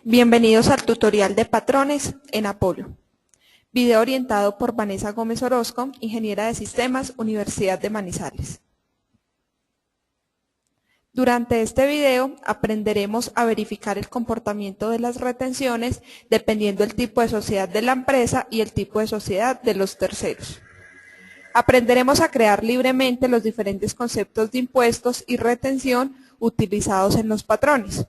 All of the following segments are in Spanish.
Bienvenidos al tutorial de patrones en Apolo. Video orientado por Vanessa Gómez Orozco, ingeniera de sistemas, Universidad de Manizales. Durante este video aprenderemos a verificar el comportamiento de las retenciones dependiendo del tipo de sociedad de la empresa y el tipo de sociedad de los terceros. Aprenderemos a crear libremente los diferentes conceptos de impuestos y retención utilizados en los patrones.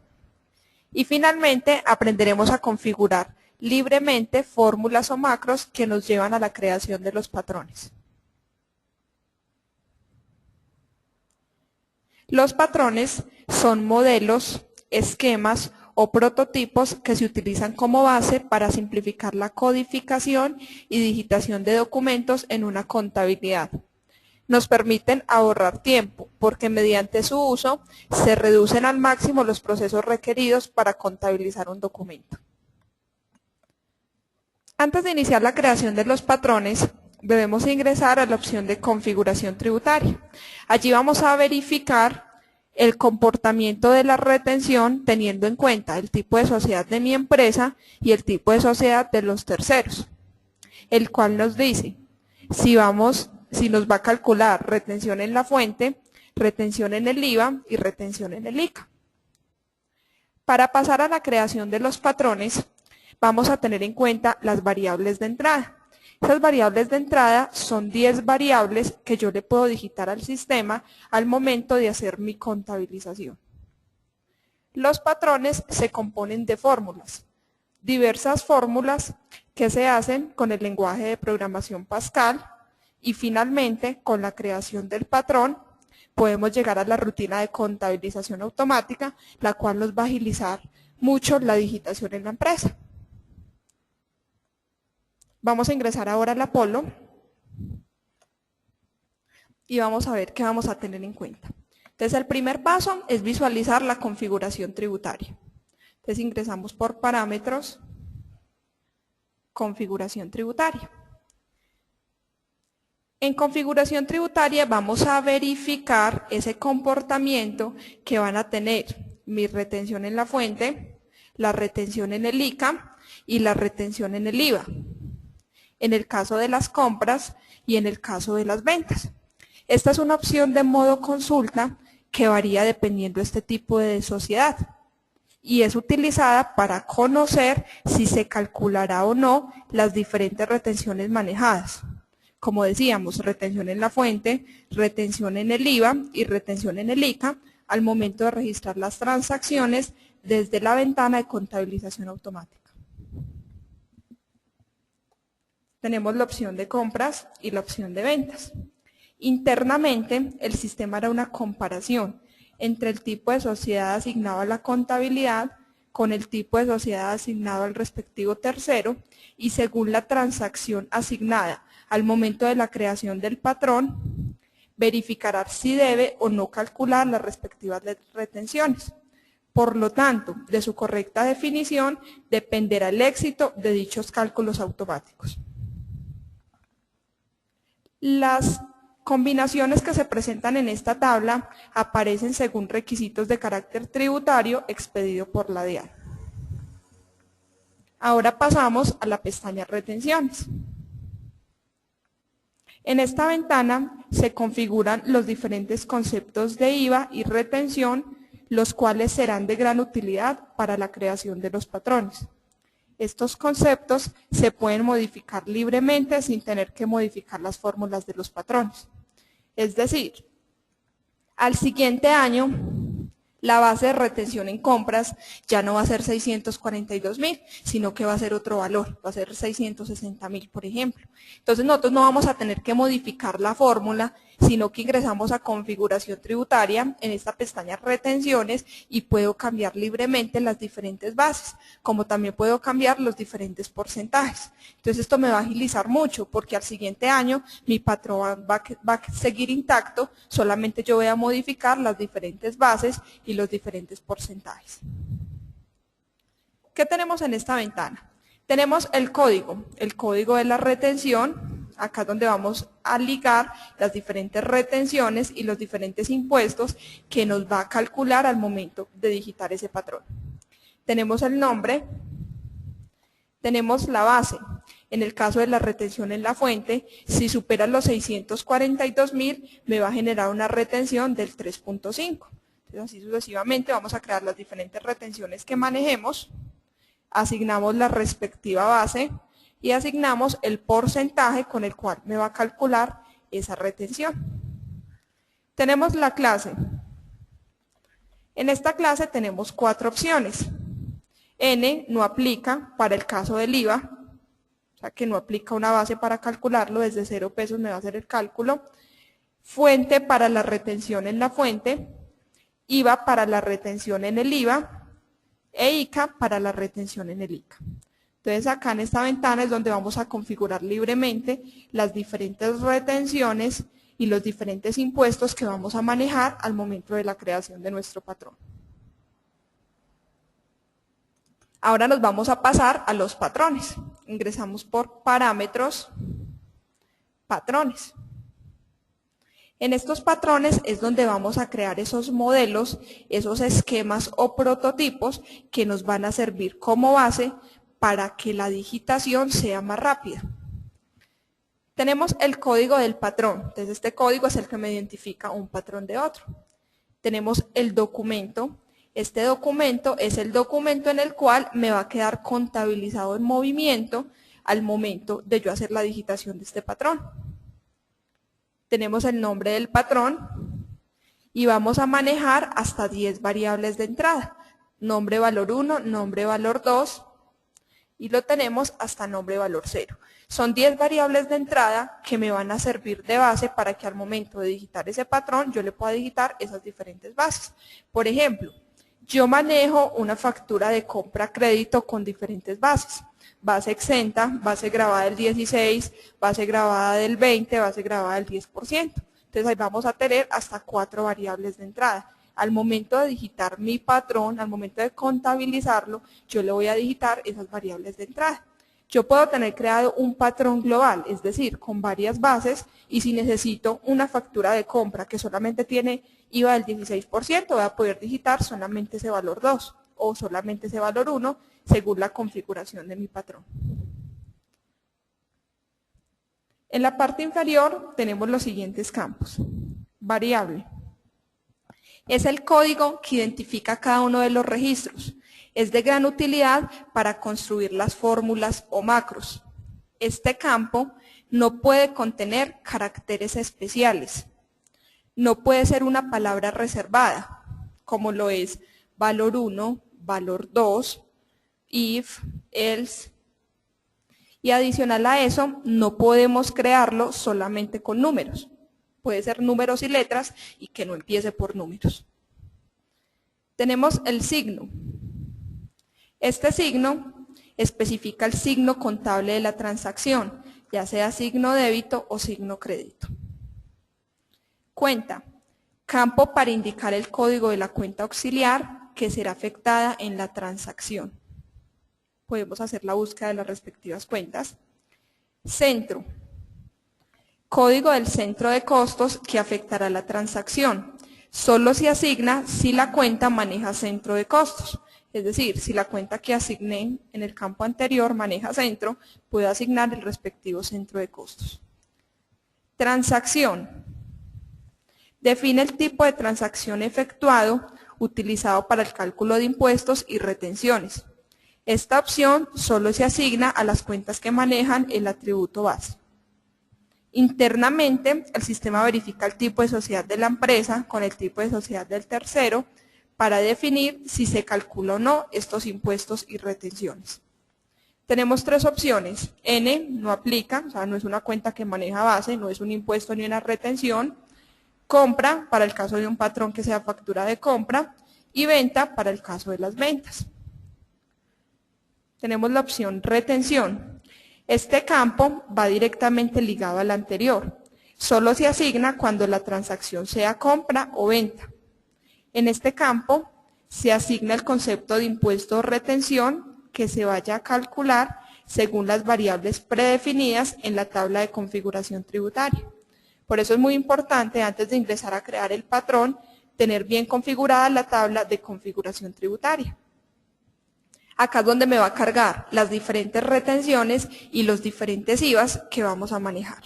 Y finalmente aprenderemos a configurar libremente fórmulas o macros que nos llevan a la creación de los patrones. Los patrones son modelos, esquemas o prototipos que se utilizan como base para simplificar la codificación y digitación de documentos en una contabilidad. Nos permiten ahorrar tiempo porque mediante su uso se reducen al máximo los procesos requeridos para contabilizar un documento. Antes de iniciar la creación de los patrones, debemos ingresar a la opción de configuración tributaria. Allí vamos a verificar el comportamiento de la retención teniendo en cuenta el tipo de sociedad de mi empresa y el tipo de sociedad de los terceros, el cual nos dice si nos va a calcular retención en la fuente, retención en el IVA y retención en el ICA. Para pasar a la creación de los patrones, vamos a tener en cuenta las variables de entrada. Esas variables de entrada son 10 variables que yo le puedo digitar al sistema al momento de hacer mi contabilización. Los patrones se componen de fórmulas, diversas fórmulas que se hacen con el lenguaje de programación Pascal y finalmente con la creación del patrón podemos llegar a la rutina de contabilización automática, la cual nos va a agilizar mucho la digitación en la empresa. Vamos a ingresar ahora al Apolo y vamos a ver qué vamos a tener en cuenta. Entonces, el primer paso es visualizar la configuración tributaria. Entonces, ingresamos por parámetros, configuración tributaria. En configuración tributaria vamos a verificar ese comportamiento que van a tener mi retención en la fuente, la retención en el ICA y la retención en el IVA. En el caso de las compras y en el caso de las ventas. Esta es una opción de modo consulta que varía dependiendo de este tipo de sociedad y es utilizada para conocer si se calculará o no las diferentes retenciones manejadas. Como decíamos, retención en la fuente, retención en el IVA y retención en el ICA al momento de registrar las transacciones desde la ventana de contabilización automática. Tenemos la opción de compras y la opción de ventas. Internamente, el sistema hará una comparación entre el tipo de sociedad asignado a la contabilidad con el tipo de sociedad asignado al respectivo tercero y según la transacción asignada al momento de la creación del patrón, verificará si debe o no calcular las respectivas retenciones. Por lo tanto, de su correcta definición dependerá el éxito de dichos cálculos automáticos. Las combinaciones que se presentan en esta tabla aparecen según requisitos de carácter tributario expedido por la DIAN. Ahora pasamos a la pestaña Retenciones. En esta ventana se configuran los diferentes conceptos de IVA y retención, los cuales serán de gran utilidad para la creación de los patrones. Estos conceptos se pueden modificar libremente sin tener que modificar las fórmulas de los patrones. Es decir, al siguiente año, la base de retención en compras ya no va a ser 642.000, sino que va a ser otro valor, va a ser 660.000, por ejemplo. Entonces nosotros no vamos a tener que modificar la fórmula, sino que ingresamos a configuración tributaria en esta pestaña retenciones y puedo cambiar libremente las diferentes bases, como también puedo cambiar los diferentes porcentajes. Entonces esto me va a agilizar mucho porque al siguiente año mi patrón va a seguir intacto, solamente yo voy a modificar las diferentes bases y los diferentes porcentajes. ¿Qué tenemos en esta ventana? Tenemos el código de la retención, acá es donde vamos a ligar las diferentes retenciones y los diferentes impuestos que nos va a calcular al momento de digitar ese patrón. Tenemos el nombre, tenemos la base. En el caso de la retención en la fuente, si supera los 642.000, me va a generar una retención del 3.5. Entonces, así sucesivamente vamos a crear las diferentes retenciones que manejemos, asignamos la respectiva base y asignamos el porcentaje con el cual me va a calcular esa retención. Tenemos la clase. En esta clase tenemos 4 opciones. N no aplica para el caso del IVA, o sea que no aplica una base para calcularlo, desde 0 pesos me va a hacer el cálculo. Fuente para la retención en la fuente, IVA para la retención en el IVA e ICA para la retención en el ICA. Entonces acá en esta ventana es donde vamos a configurar libremente las diferentes retenciones y los diferentes impuestos que vamos a manejar al momento de la creación de nuestro patrón. Ahora nos vamos a pasar a los patrones. Ingresamos por parámetros, patrones. En estos patrones es donde vamos a crear esos modelos, esos esquemas o prototipos que nos van a servir como base para que la digitación sea más rápida. Tenemos el código del patrón, entonces este código es el que me identifica un patrón de otro. Tenemos el documento, este documento es el documento en el cual me va a quedar contabilizado el movimiento al momento de yo hacer la digitación de este patrón. Tenemos el nombre del patrón y vamos a manejar hasta 10 variables de entrada. Nombre valor 1, nombre valor 2 y lo tenemos hasta nombre valor 0. Son 10 variables de entrada que me van a servir de base para que al momento de digitar ese patrón yo le pueda digitar esas diferentes bases. Por ejemplo, yo manejo una factura de compra-crédito con diferentes bases. Base exenta, base grabada del 16, base grabada del 20, base grabada del 10%. Entonces ahí vamos a tener hasta 4 variables de entrada. Al momento de digitar mi patrón, al momento de contabilizarlo, yo le voy a digitar esas variables de entrada. Yo puedo tener creado un patrón global, es decir, con varias bases, y si necesito una factura de compra que solamente tiene IVA del 16%, voy a poder digitar solamente ese valor 2 o solamente ese valor 1, según la configuración de mi patrón. En la parte inferior tenemos los siguientes campos. Variable. Es el código que identifica cada uno de los registros. Es de gran utilidad para construir las fórmulas o macros. Este campo no puede contener caracteres especiales. No puede ser una palabra reservada, como lo es valor 1, valor 2, if, else. Y adicional a eso, no podemos crearlo solamente con números. Puede ser números y letras y que no empiece por números. Tenemos el signo. Este signo especifica el signo contable de la transacción, ya sea signo débito o signo crédito. Cuenta. Campo para indicar el código de la cuenta auxiliar que será afectada en la transacción. Podemos hacer la búsqueda de las respectivas cuentas. Centro. Código del centro de costos que afectará la transacción. Solo se asigna si la cuenta maneja centro de costos. Es decir, si la cuenta que asigné en el campo anterior maneja centro, puedo asignar el respectivo centro de costos. Transacción. Define el tipo de transacción efectuado utilizado para el cálculo de impuestos y retenciones. Esta opción solo se asigna a las cuentas que manejan el atributo base. Internamente, el sistema verifica el tipo de sociedad de la empresa con el tipo de sociedad del tercero para definir si se calcula o no estos impuestos y retenciones. Tenemos 3 opciones. N no aplica, o sea, no es una cuenta que maneja base, no es un impuesto ni una retención. Compra, para el caso de un patrón que sea factura de compra. Y venta, para el caso de las ventas. Tenemos la opción retención. Este campo va directamente ligado al anterior. Solo se asigna cuando la transacción sea compra o venta. En este campo se asigna el concepto de impuesto o retención que se vaya a calcular según las variables predefinidas en la tabla de configuración tributaria. Por eso es muy importante, antes de ingresar a crear el patrón, tener bien configurada la tabla de configuración tributaria. Acá es donde me va a cargar las diferentes retenciones y los diferentes IVAs que vamos a manejar.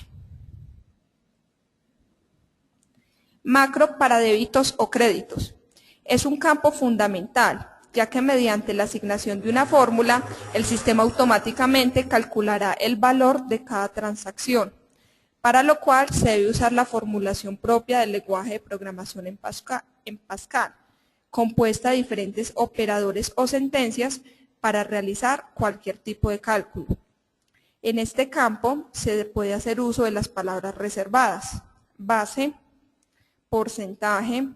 Macro para débitos o créditos. Es un campo fundamental, ya que mediante la asignación de una fórmula, el sistema automáticamente calculará el valor de cada transacción, para lo cual se debe usar la formulación propia del lenguaje de programación en Pascal, compuesta de diferentes operadores o sentencias para realizar cualquier tipo de cálculo. En este campo se puede hacer uso de las palabras reservadas: base, porcentaje,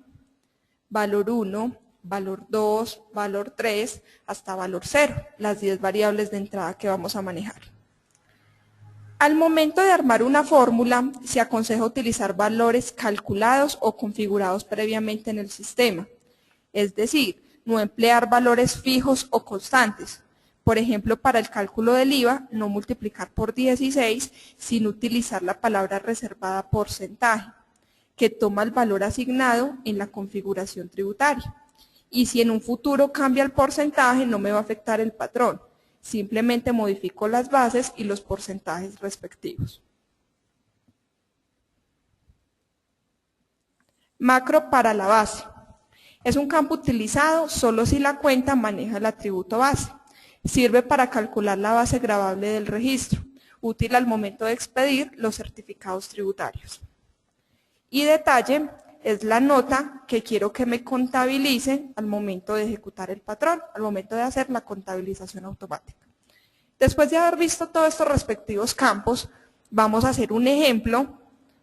valor 1, valor 2, valor 3, hasta valor 0, las 10 variables de entrada que vamos a manejar. Al momento de armar una fórmula, se aconseja utilizar valores calculados o configurados previamente en el sistema, es decir, no emplear valores fijos o constantes. Por ejemplo, para el cálculo del IVA, no multiplicar por 16, sino utilizar la palabra reservada porcentaje, que toma el valor asignado en la configuración tributaria. Y si en un futuro cambia el porcentaje, no me va a afectar el patrón. Simplemente modifico las bases y los porcentajes respectivos. Macro para la base. Es un campo utilizado solo si la cuenta maneja el atributo base. Sirve para calcular la base gravable del registro, útil al momento de expedir los certificados tributarios. Y detalle es la nota que quiero que me contabilicen al momento de ejecutar el patrón, al momento de hacer la contabilización automática. Después de haber visto todos estos respectivos campos, vamos a hacer un ejemplo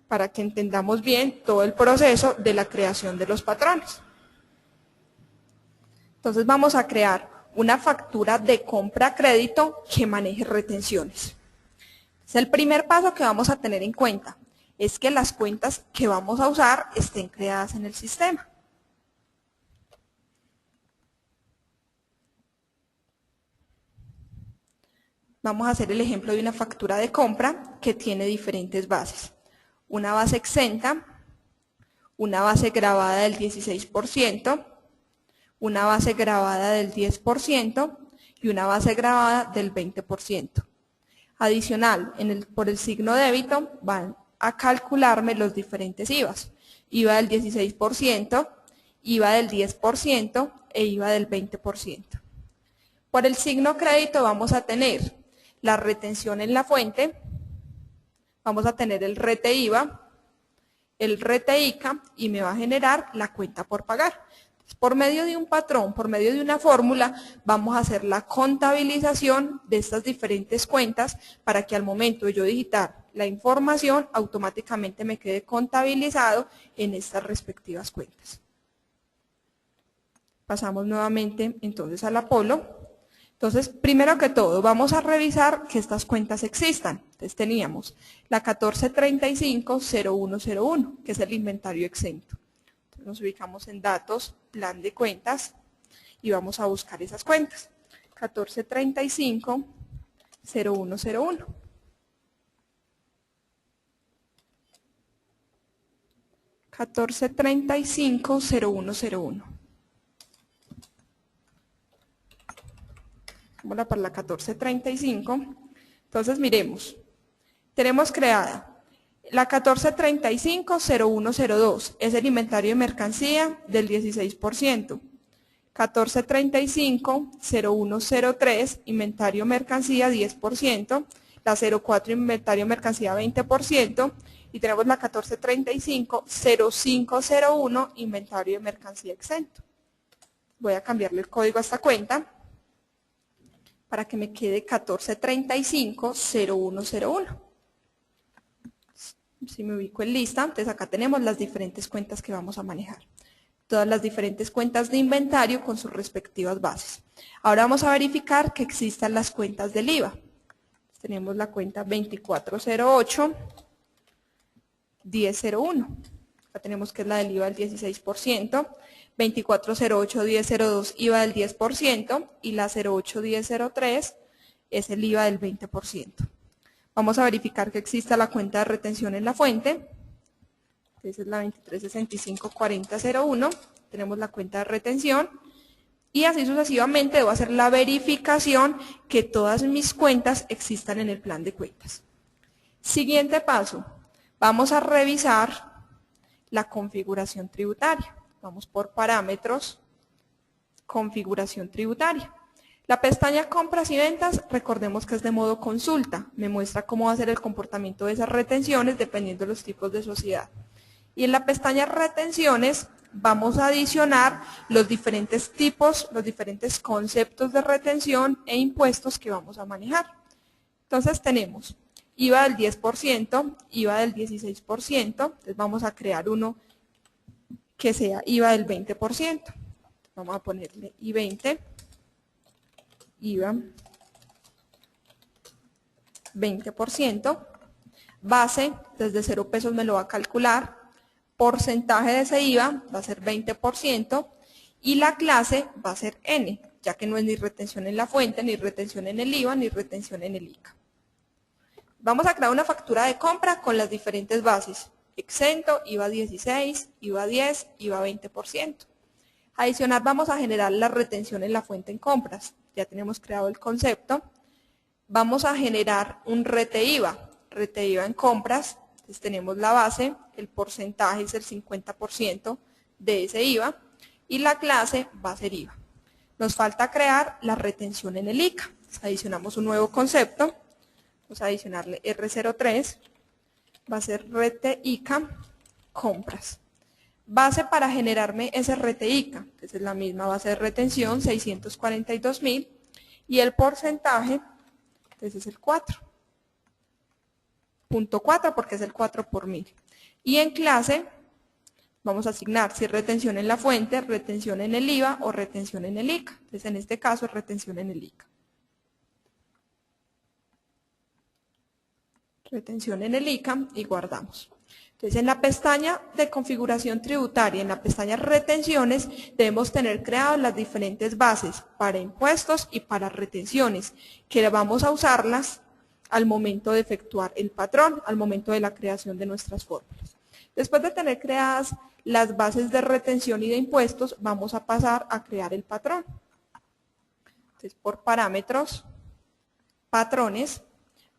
para que entendamos bien todo el proceso de la creación de los patrones. Entonces vamos a crear una factura de compra-crédito que maneje retenciones. Es el primer paso que vamos a tener en cuenta. Es que las cuentas que vamos a usar estén creadas en el sistema. Vamos a hacer el ejemplo de una factura de compra que tiene diferentes bases. Una base exenta, una base gravada del 16%, una base gravada del 10% y una base gravada del 20%. Adicional, por el signo débito van a calcularme los diferentes IVAs. IVA del 16%, IVA del 10% e IVA del 20%. Por el signo crédito vamos a tener la retención en la fuente, vamos a tener el rete IVA, el rete ICA y me va a generar la cuenta por pagar. Por medio de un patrón, por medio de una fórmula, vamos a hacer la contabilización de estas diferentes cuentas para que al momento de yo digitar la información, automáticamente me quede contabilizado en estas respectivas cuentas. Pasamos nuevamente entonces al Apolo. Entonces, primero que todo, vamos a revisar que estas cuentas existan. Entonces teníamos la 1435-0101, que es el inventario exento. Entonces, nos ubicamos en datos, plan de cuentas, y vamos a buscar esas cuentas. 1435-0101. 1435-0101. Vamos para la 1435. Entonces miremos, tenemos creada la 1435-0102, es el inventario de mercancía del 16%. 1435-0103, inventario mercancía 10%. La 04, inventario mercancía 20%. Y tenemos la 1435-0501, inventario de mercancía exento. Voy a cambiarle el código a esta cuenta para que me quede 1435-0101. Si me ubico en lista, entonces acá tenemos las diferentes cuentas que vamos a manejar. Todas las diferentes cuentas de inventario con sus respectivas bases. Ahora vamos a verificar que existan las cuentas del IVA. Tenemos la cuenta 2408-1001. Acá tenemos que es la del IVA del 16%. 2408-1002 IVA del 10% y la 08-1003 es el IVA del 20%. Vamos a verificar que exista la cuenta de retención en la fuente. Esa es la 2365-4001. Tenemos la cuenta de retención Y así sucesivamente debo hacer la verificación que todas mis cuentas existan en el plan de cuentas. Siguiente paso, vamos a revisar la configuración tributaria. Vamos por parámetros, configuración tributaria. La pestaña compras y ventas, recordemos que es de modo consulta, me muestra cómo va a ser el comportamiento de esas retenciones dependiendo de los tipos de sociedad. Y en la pestaña retenciones vamos a adicionar los diferentes tipos, los diferentes conceptos de retención e impuestos que vamos a manejar. Entonces tenemos IVA del 10%, IVA del 16%, entonces vamos a crear uno que sea IVA del 20%. Vamos a ponerle I20, IVA 20%, base desde 0 pesos me lo va a calcular, porcentaje de ese IVA va a ser 20% y la clase va a ser N, ya que no es ni retención en la fuente, ni retención en el IVA, ni retención en el ICA. Vamos a crear una factura de compra con las diferentes bases, exento, IVA 16, IVA 10, IVA 20%. Adicional vamos a generar la retención en la fuente en compras, ya tenemos creado el concepto. Vamos a generar un rete IVA en compras, entonces tenemos la base, el porcentaje es el 50% de ese IVA y la clase va a ser IVA. Nos falta crear la retención en el ICA, adicionamos un nuevo concepto, vamos a adicionarle R03, va a ser rete ICA compras. Base para generarme ese rete ICA, que es la misma base de retención, 642.000, y el porcentaje, entonces es el 4.4 porque es el 4 por 1000. Y en clase vamos a asignar si es retención en la fuente, retención en el IVA o retención en el ICA. Entonces en este caso es retención en el ICA. Retención en el ICA y guardamos. Entonces en la pestaña de configuración tributaria, en la pestaña retenciones, debemos tener creadas las diferentes bases para impuestos y para retenciones, que vamos a usarlas al momento de efectuar el patrón, al momento de la creación de nuestras fórmulas. Después de tener creadas las bases de retención y de impuestos, vamos a pasar a crear el patrón. Entonces por parámetros, patrones,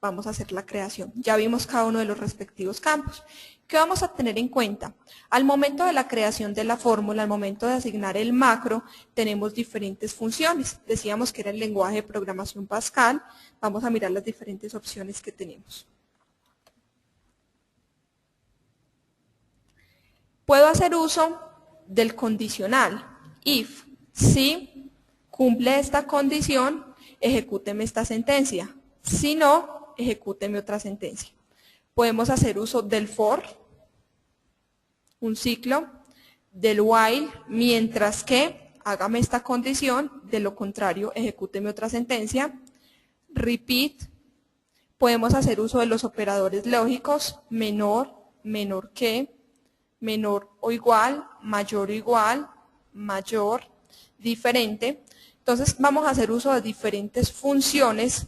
vamos a hacer la creación. Ya vimos cada uno de los respectivos campos. ¿Qué vamos a tener en cuenta? Al momento de la creación de la fórmula, al momento de asignar el macro, tenemos diferentes funciones. Decíamos que era el lenguaje de programación Pascal. Vamos a mirar las diferentes opciones que tenemos. Puedo hacer uso del condicional. If, si cumple esta condición, ejecúteme esta sentencia. Si no, ejecúteme otra sentencia. Podemos hacer uso del for, un ciclo, del while, mientras que hágame esta condición, de lo contrario, ejecúteme otra sentencia. Repeat, podemos hacer uso de los operadores lógicos, menor, menor que, menor o igual, mayor, diferente. Entonces vamos a hacer uso de diferentes funciones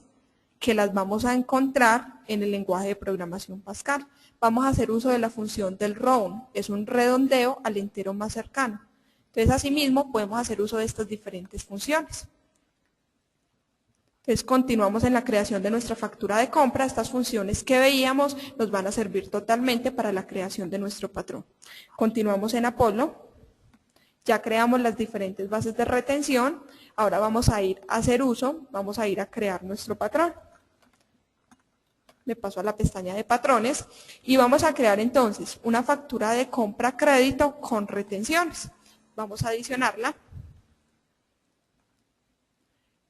que las vamos a encontrar en el lenguaje de programación Pascal. Vamos a hacer uso de la función del round, es un redondeo al entero más cercano. Entonces, asimismo, podemos hacer uso de estas diferentes funciones. Entonces, continuamos en la creación de nuestra factura de compra. Estas funciones que veíamos nos van a servir totalmente para la creación de nuestro patrón. Continuamos en Apollo. Ya creamos las diferentes bases de retención. Ahora vamos a ir a hacer uso, vamos a ir a crear nuestro patrón. Me paso a la pestaña de patrones y vamos a crear entonces una factura de compra crédito con retenciones. Vamos a adicionarla.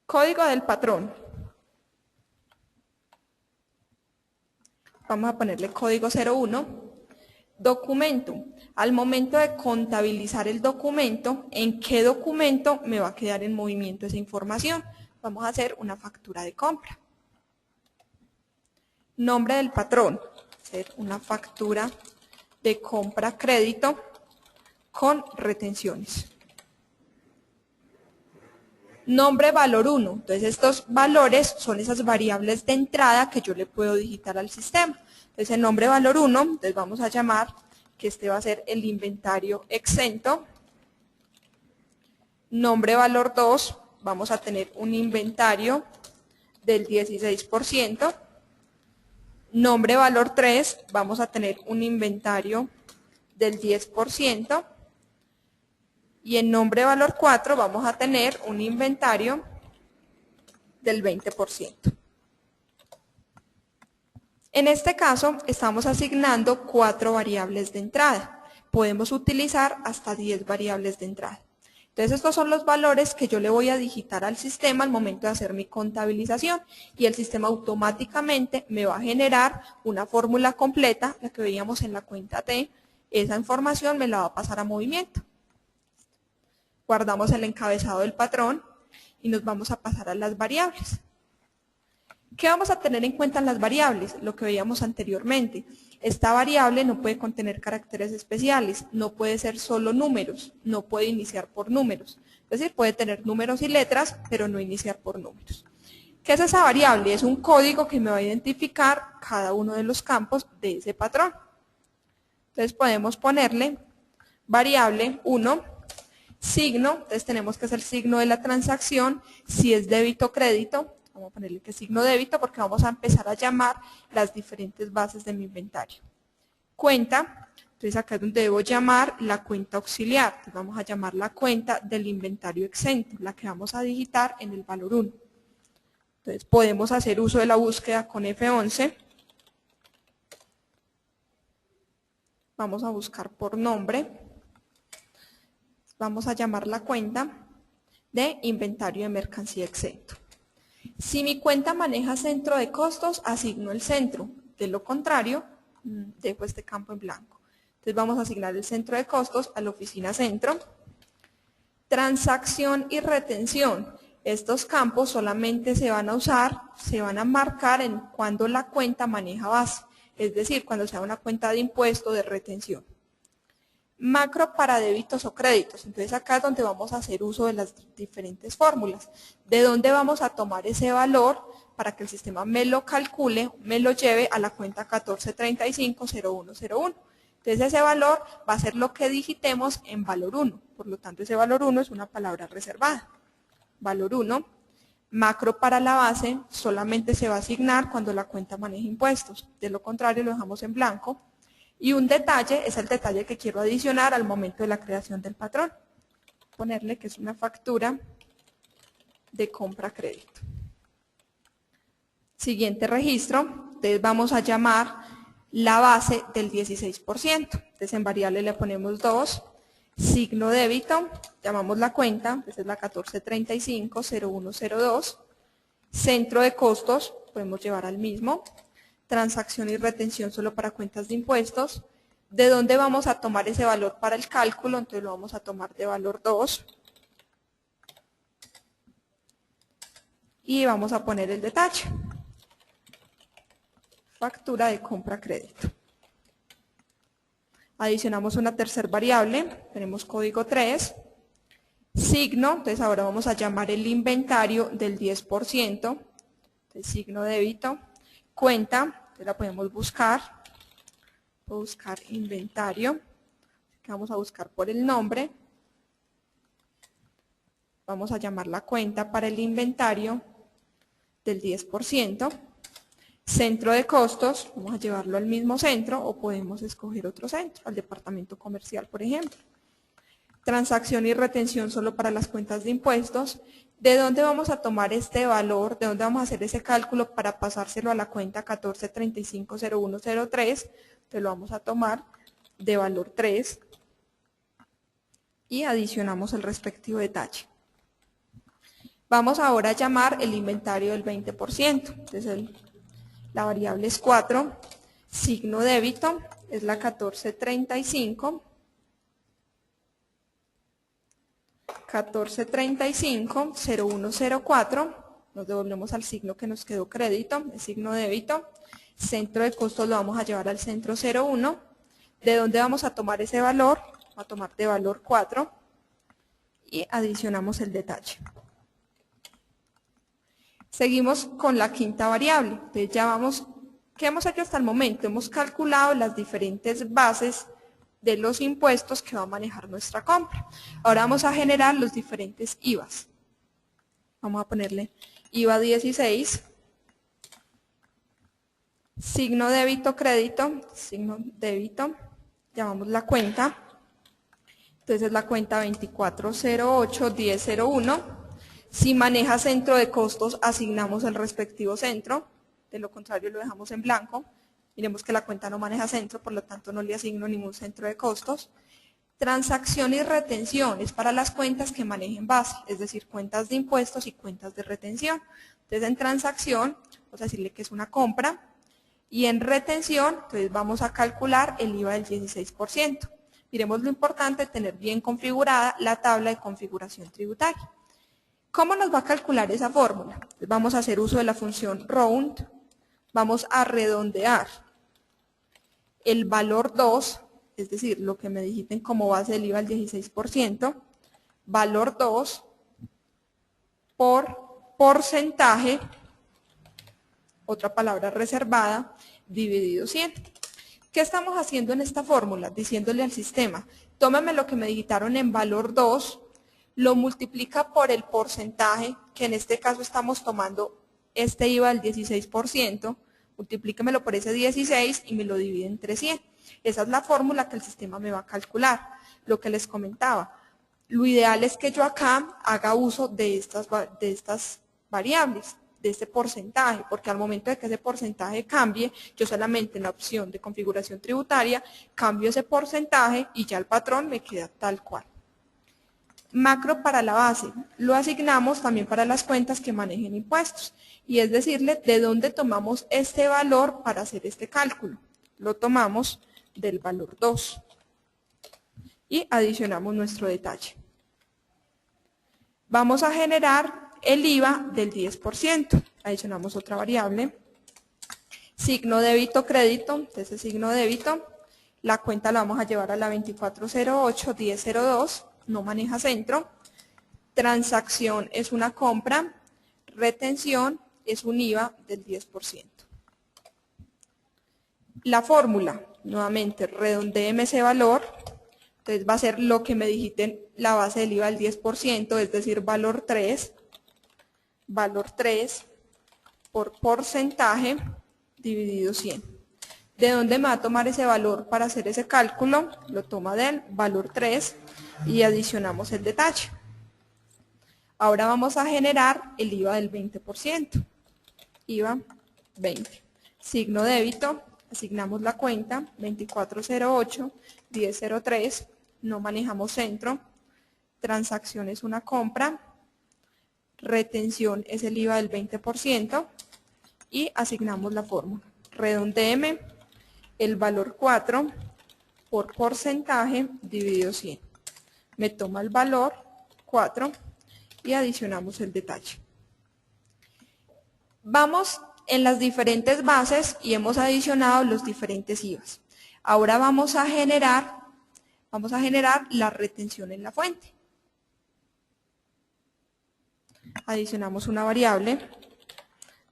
Código del patrón. Vamos a ponerle código 01. Documento. Al momento de contabilizar el documento, ¿en qué documento me va a quedar en movimiento esa información? Vamos a hacer una factura de compra. Nombre del patrón, hacer una factura de compra crédito con retenciones. Nombre valor 1, entonces estos valores son esas variables de entrada que yo le puedo digitar al sistema. Entonces el nombre valor 1, entonces vamos a llamar que este va a ser el inventario exento. Nombre valor 2, vamos a tener un inventario del 16%. Nombre valor 3, vamos a tener un inventario del 10%. Y en nombre valor 4 vamos a tener un inventario del 20%. En este caso estamos asignando 4 variables de entrada. Podemos utilizar hasta 10 variables de entrada. Entonces estos son los valores que yo le voy a digitar al sistema al momento de hacer mi contabilización y el sistema automáticamente me va a generar una fórmula completa, la que veíamos en la cuenta T. Esa información me la va a pasar a movimiento. Guardamos el encabezado del patrón y nos vamos a pasar a las variables. ¿Qué vamos a tener en cuenta en las variables? Lo que veíamos anteriormente. Esta variable no puede contener caracteres especiales, no puede ser solo números, no puede iniciar por números. Es decir, puede tener números y letras, pero no iniciar por números. ¿Qué es esa variable? Es un código que me va a identificar cada uno de los campos de ese patrón. Entonces podemos ponerle variable 1, signo, entonces tenemos que hacer el signo de la transacción, si es débito o crédito. Vamos a ponerle que signo débito porque vamos a empezar a llamar las diferentes bases de mi inventario. Cuenta, entonces acá es donde debo llamar la cuenta auxiliar. Entonces vamos a llamar la cuenta del inventario exento, la que vamos a digitar en el valor 1. Entonces podemos hacer uso de la búsqueda con F11. Vamos a buscar por nombre. Vamos a llamar la cuenta de inventario de mercancía exento. Si mi cuenta maneja centro de costos, asigno el centro. De lo contrario, dejo este campo en blanco. Entonces vamos a asignar el centro de costos a la oficina centro. Transacción y retención. Estos campos solamente se van a usar, se van a marcar en cuando la cuenta maneja base. Es decir, cuando sea una cuenta de impuesto de retención. Macro para débitos o créditos. Entonces acá es donde vamos a hacer uso de las diferentes fórmulas. ¿De dónde vamos a tomar ese valor para que el sistema me lo calcule, me lo lleve a la cuenta 1435-0101? Entonces ese valor va a ser lo que digitemos en valor 1. Por lo tanto ese valor 1 es una palabra reservada. Valor 1. Macro para la base solamente se va a asignar cuando la cuenta maneja impuestos. De lo contrario lo dejamos en blanco. Y un detalle es el detalle que quiero adicionar al momento de la creación del patrón. Ponerle que es una factura de compra crédito. Siguiente registro, entonces vamos a llamar la base del 16%. Entonces en variable le ponemos 2, signo débito, llamamos la cuenta, esta es la 1435-0102, centro de costos, podemos llevar al mismo. Transacción y retención solo para cuentas de impuestos. ¿De dónde vamos a tomar ese valor para el cálculo? Entonces lo vamos a tomar de valor 2. Y vamos a poner el detalle. Factura de compra crédito. Adicionamos una tercera variable, tenemos código 3. Signo, entonces ahora vamos a llamar el inventario del 10%. Entonces signo débito. Cuenta. La podemos buscar, puedo buscar inventario, vamos a buscar por el nombre, vamos a llamar la cuenta para el inventario del 10%, centro de costos, vamos a llevarlo al mismo centro o podemos escoger otro centro, al departamento comercial por ejemplo. Transacción y retención solo para las cuentas de impuestos. ¿De dónde vamos a tomar este valor? ¿De dónde vamos a hacer ese cálculo para pasárselo a la cuenta 1435-0103? Entonces lo vamos a tomar de valor 3 y adicionamos el respectivo detalle. Vamos ahora a llamar el inventario del 20%. Entonces la variable es 4, signo débito es la 1435. 1435-0104, nos devolvemos al signo que nos quedó crédito, el signo débito, centro de costos lo vamos a llevar al centro 01, ¿de dónde vamos a tomar ese valor? Vamos a tomar de valor 4 y adicionamos el detalle. Seguimos con la quinta variable, entonces ya vamos, ¿qué hemos hecho hasta el momento? Hemos calculado las diferentes bases de los impuestos que va a manejar nuestra compra. Ahora vamos a generar los diferentes IVAs. Vamos a ponerle IVA 16, signo débito, crédito, signo débito, llamamos la cuenta. Entonces la cuenta 2408-1001. Si maneja centro de costos, asignamos el respectivo centro. De lo contrario, lo dejamos en blanco. Miremos que la cuenta no maneja centro, por lo tanto no le asigno ningún centro de costos. Transacción y retención es para las cuentas que manejen base, es decir, cuentas de impuestos y cuentas de retención. Entonces en transacción, vamos a decirle que es una compra. Y en retención, entonces vamos a calcular el IVA del 16%. Miremos lo importante, tener bien configurada la tabla de configuración tributaria. ¿Cómo nos va a calcular esa fórmula? Pues vamos a hacer uso de la función round, vamos a redondear el valor 2, es decir, lo que me dijisten como base del IVA el 16%, valor 2 por porcentaje, otra palabra reservada, dividido 100. ¿Qué estamos haciendo en esta fórmula? Diciéndole al sistema, tómame lo que me digitaron en valor 2, lo multiplica por el porcentaje, que en este caso estamos tomando este IVA del 16%, multiplíquemelo por ese 16 y me lo divide entre 100. Esa es la fórmula que el sistema me va a calcular. Lo que les comentaba, lo ideal es que yo acá haga uso de estas variables, de este porcentaje, porque al momento de que ese porcentaje cambie, yo solamente en la opción de configuración tributaria cambio ese porcentaje y ya el patrón me queda tal cual. Macro para la base, lo asignamos también para las cuentas que manejen impuestos, y es decirle de dónde tomamos este valor para hacer este cálculo. Lo tomamos del valor 2 y adicionamos nuestro detalle. Vamos a generar el IVA del 10%, adicionamos otra variable, signo débito crédito, entonces signo débito, la cuenta la vamos a llevar a la 2408-1002, no maneja centro, transacción es una compra, retención es un IVA del 10%. La fórmula, nuevamente, redondeeme ese valor, entonces va a ser lo que me dijiste la base del IVA del 10%, es decir, valor 3 por porcentaje dividido 100. ¿De dónde me va a tomar ese valor para hacer ese cálculo? Lo toma del valor 3 y adicionamos el detalle. Ahora vamos a generar el IVA del 20%. IVA 20. Signo débito, asignamos la cuenta 2408-1003, no manejamos centro, transacción es una compra, retención es el IVA del 20% y asignamos la fórmula. Redondeeme el valor 4 por porcentaje dividido 100. Me toma el valor 4 y adicionamos el detalle. Vamos en las diferentes bases y hemos adicionado los diferentes IVAs. Ahora vamos a generar la retención en la fuente. Adicionamos una variable,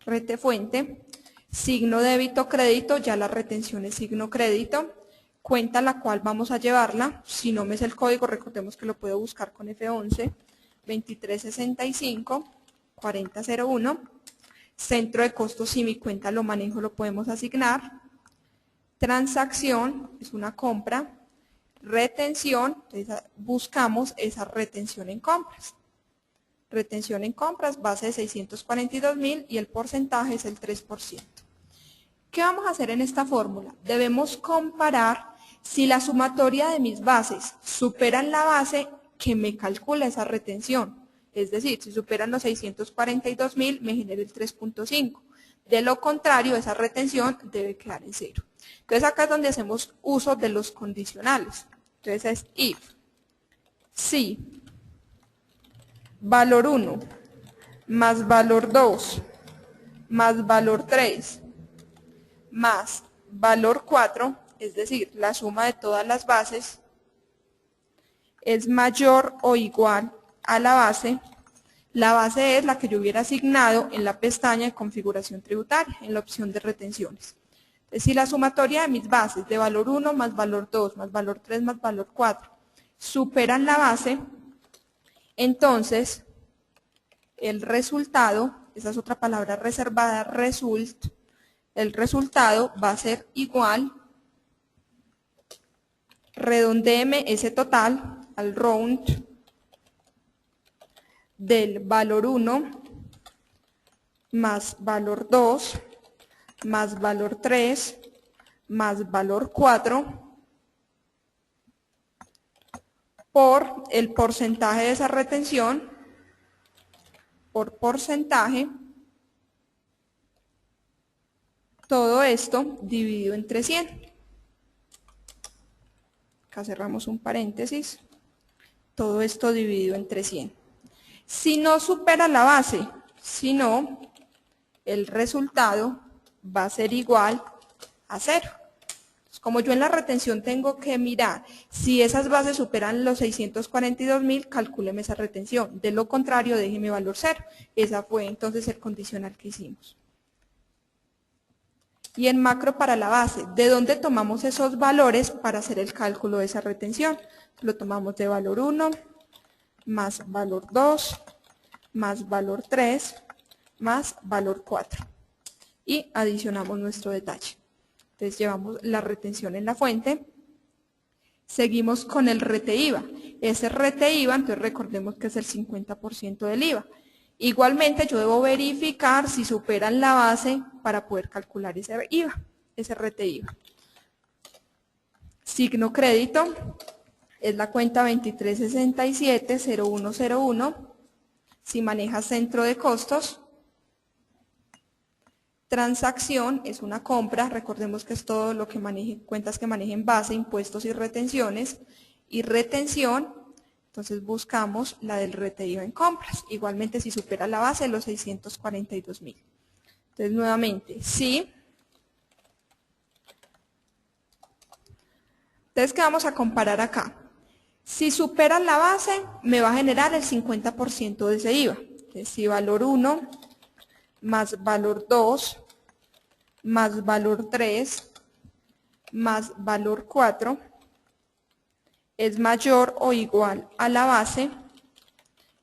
retefuente, signo débito crédito, ya la retención es signo crédito, cuenta a la cual vamos a llevarla, si no me es el código, recordemos que lo puedo buscar con F11, 2365-4001, centro de costos, si mi cuenta lo manejo lo podemos asignar, transacción es una compra, retención, entonces buscamos esa retención en compras. Retención en compras, base de 642.000 y el porcentaje es el 3%. ¿Qué vamos a hacer en esta fórmula? Debemos comparar si la sumatoria de mis bases superan la base que me calcula esa retención. Es decir, si superan los 642.000 me genera el 3.5. De lo contrario, esa retención debe quedar en 0. Entonces acá es donde hacemos uso de los condicionales. Entonces es if, si valor 1 más valor 2 más valor 3 más valor 4, es decir, la suma de todas las bases, es mayor o igual a la base es la que yo hubiera asignado en la pestaña de configuración tributaria, en la opción de retenciones. Si la sumatoria de mis bases de valor 1 más valor 2 más valor 3 más valor 4 superan la base, entonces el resultado, esa es otra palabra reservada, el resultado va a ser igual, redondéeme ese total al round del valor 1 más valor 2 más valor 3 más valor 4 por el porcentaje de esa retención, por porcentaje, todo esto dividido entre 100. Acá cerramos un paréntesis, todo esto dividido entre 100. Si no supera la base, si no, el resultado va a ser igual a 0. Como yo en la retención tengo que mirar si esas bases superan los 642.000, calcúleme esa retención. De lo contrario, déjeme valor 0. Esa fue entonces el condicional que hicimos. Y en macro para la base, ¿de dónde tomamos esos valores para hacer el cálculo de esa retención? Lo tomamos de valor 1 más valor 2 más valor 3 más valor 4. Y adicionamos nuestro detalle. Entonces llevamos la retención en la fuente. Seguimos con el rete IVA. Ese rete IVA, entonces recordemos que es el 50% del IVA. Igualmente yo debo verificar si superan la base para poder calcular ese IVA, ese rete IVA. Signo crédito es la cuenta 2367-0101. Si maneja centro de costos. Transacción es una compra, recordemos que es todo lo que maneje, cuentas que manejen base, impuestos y retenciones. Y retención, entonces buscamos la del rete IVA en compras. Igualmente si supera la base, los 642.000. Entonces nuevamente, sí. Entonces, ¿qué vamos a comparar acá? Si supera la base, me va a generar el 50% de ese IVA. Entonces, si valor 1 más valor 2 más valor 3 más valor 4 es mayor o igual a la base,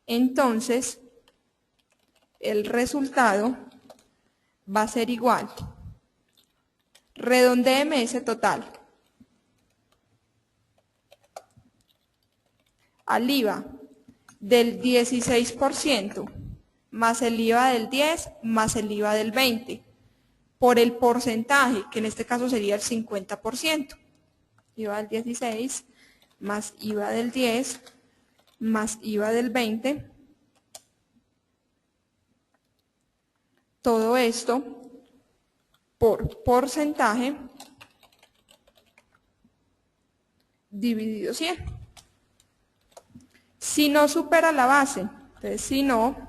entonces el resultado va a ser igual. Redondéeme ese total al IVA del 16% más el IVA del 10 más el IVA del 20 por el porcentaje, que en este caso sería el 50%. IVA del 16 más IVA del 10 más IVA del 20. Todo esto por porcentaje dividido 100. Si no supera la base, entonces si no,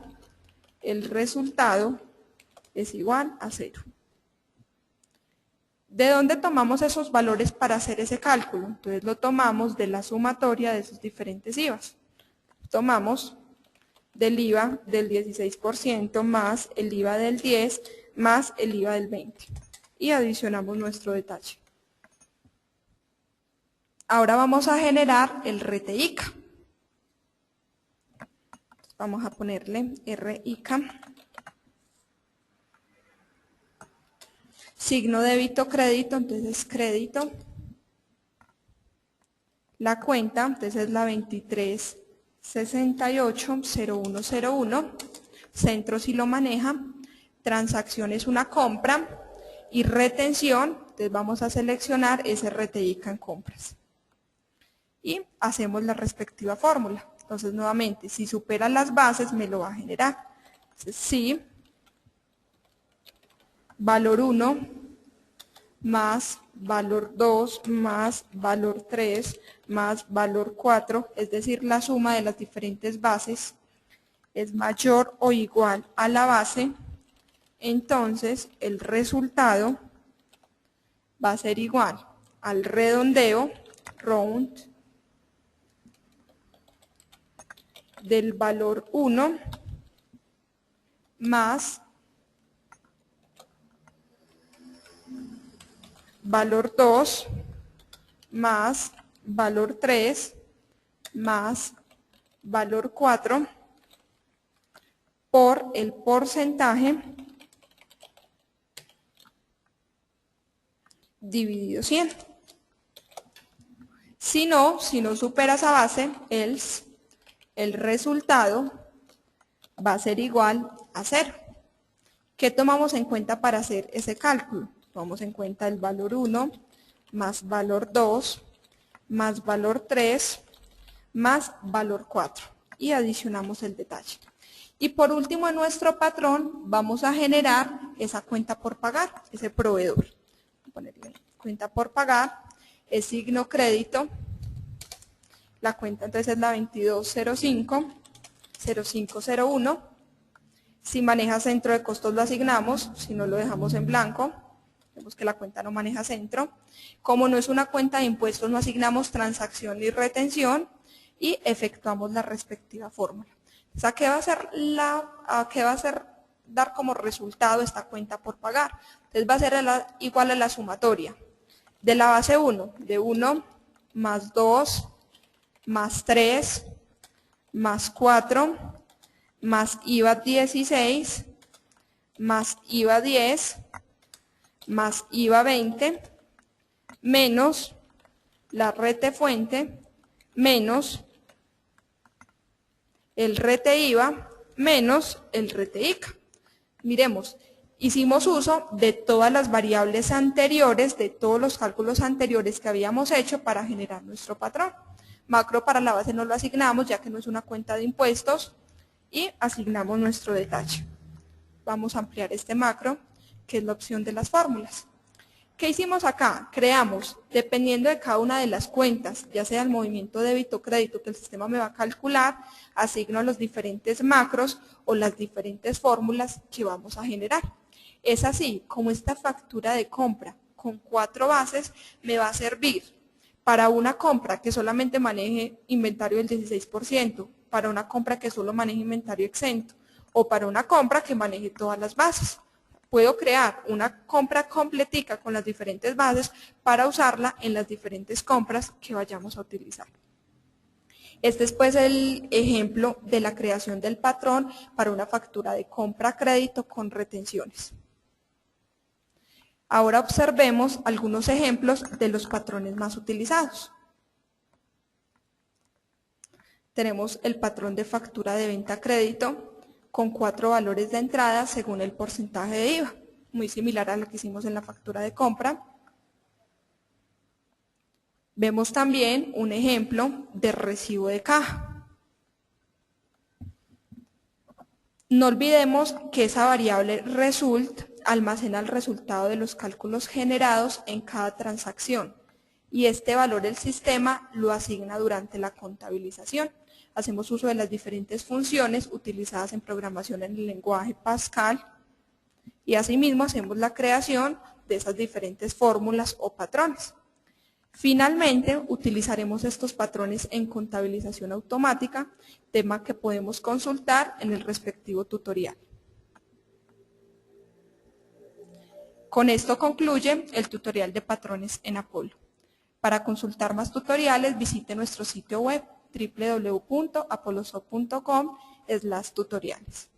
el resultado es igual a 0. ¿De dónde tomamos esos valores para hacer ese cálculo? Entonces lo tomamos de la sumatoria de esos diferentes IVAs. Tomamos del IVA del 16% más el IVA del 10 más el IVA del 20 y adicionamos nuestro detalle. Ahora vamos a generar el rete ICA. Vamos a ponerle RICA. Signo débito crédito, entonces crédito. La cuenta, entonces es la 2368-0101. Centro si lo maneja. Transacción es una compra. Y retención, entonces vamos a seleccionar ese rete ICA en compras. Y hacemos la respectiva fórmula. Entonces nuevamente, si supera las bases me lo va a generar. Entonces si valor 1 más valor 2 más valor 3 más valor 4, es decir, la suma de las diferentes bases es mayor o igual a la base, entonces el resultado va a ser igual al redondeo, round, del valor 1 más valor 2 más valor 3 más valor 4 por el porcentaje dividido 100. Si no supera esa base, el resultado va a ser igual a 0. ¿Qué tomamos en cuenta para hacer ese cálculo? Tomamos en cuenta el valor 1 más valor 2 más valor 3 más valor 4 y adicionamos el detalle. Y por último, en nuestro patrón vamos a generar esa cuenta por pagar, ese proveedor. Voy a ponerle cuenta por pagar, es signo crédito, la cuenta entonces es la 2205-0501. Si maneja centro de costos lo asignamos, si no lo dejamos en blanco. Vemos que la cuenta no maneja centro. Como no es una cuenta de impuestos, no asignamos transacción ni retención y efectuamos la respectiva fórmula. O sea, ¿qué va a ser dar como resultado esta cuenta por pagar? Entonces va a ser igual a la sumatoria de la base 1, de 1 más 2 más 3 más 4 más IVA 16 más IVA 10 más IVA 20 menos la rete fuente menos el rete IVA menos el rete ICA. Miremos, hicimos uso de todas las variables anteriores, de todos los cálculos anteriores que habíamos hecho para generar nuestro patrón. Macro para la base no lo asignamos ya que no es una cuenta de impuestos y asignamos nuestro detalle. Vamos a ampliar este macro, que es la opción de las fórmulas. ¿Qué hicimos acá? Creamos, dependiendo de cada una de las cuentas, ya sea el movimiento débito o crédito que el sistema me va a calcular, asigno los diferentes macros o las diferentes fórmulas que vamos a generar. Es así como esta factura de compra con 4 bases me va a servir para una compra que solamente maneje inventario del 16%, para una compra que solo maneje inventario exento o para una compra que maneje todas las bases. Puedo crear una compra completica con las diferentes bases para usarla en las diferentes compras que vayamos a utilizar. Este es pues el ejemplo de la creación del patrón para una factura de compra crédito con retenciones. Ahora observemos algunos ejemplos de los patrones más utilizados. Tenemos el patrón de factura de venta crédito con 4 valores de entrada según el porcentaje de IVA, muy similar a lo que hicimos en la factura de compra. Vemos también un ejemplo de recibo de caja. No olvidemos que esa variable result almacena el resultado de los cálculos generados en cada transacción y este valor el sistema lo asigna durante la contabilización. Hacemos uso de las diferentes funciones utilizadas en programación en el lenguaje Pascal y asimismo hacemos la creación de esas diferentes fórmulas o patrones. Finalmente, utilizaremos estos patrones en contabilización automática, tema que podemos consultar en el respectivo tutorial. Con esto concluye el tutorial de patrones en Apolo. Para consultar más tutoriales, visite nuestro sitio web www.apolosoft.com/tutoriales.